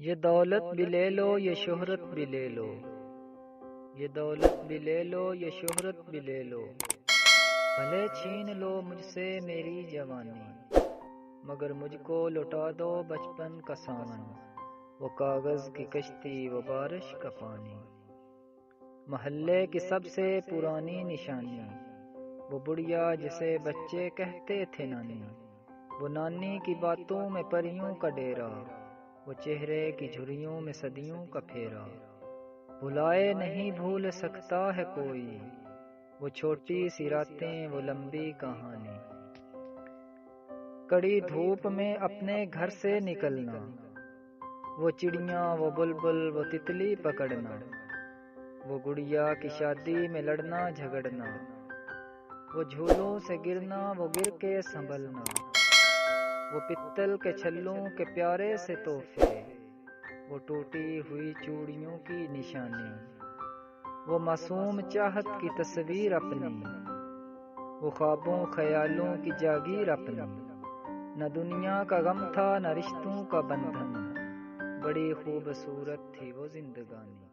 یہ دولت بھی لے لو یہ شہرت بھی لے لو، یہ دولت بھی لے لو یہ شہرت بھی لے لو، بھلے چھین لو مجھ سے میری جوانی، مگر مجھ کو لٹا دو بچپن کا ساون، وہ کاغذ کی کشتی وہ بارش کا پانی، محلے کی سب سے پرانی نشانی، وہ بڑھیا جسے بچے کہتے تھے نانی، وہ نانی کی باتوں میں پریوں کا ڈیرا، وہ چہرے کی جھریوں میں صدیوں کا پھیرا، بھلائے نہیں بھول سکتا ہے کوئی، وہ چھوٹی سی راتیں وہ لمبی کہانی، کڑی دھوپ میں اپنے گھر سے نکلنا، وہ چڑیاں وہ بلبل وہ تتلی پکڑنا، وہ گڑیا کی شادی میں لڑنا جھگڑنا، وہ جھولوں سے گرنا وہ گر کے سنبھلنا، وہ پتل کے چھلوں کے پیارے سے تحفے، وہ ٹوٹی ہوئی چوڑیوں کی نشانی، وہ معصوم چاہت کی تصویر اپنی، وہ خوابوں خیالوں کی جاگیر اپنی، نہ دنیا کا غم تھا نہ رشتوں کا بندھن، بڑی خوبصورت تھی وہ زندگانی۔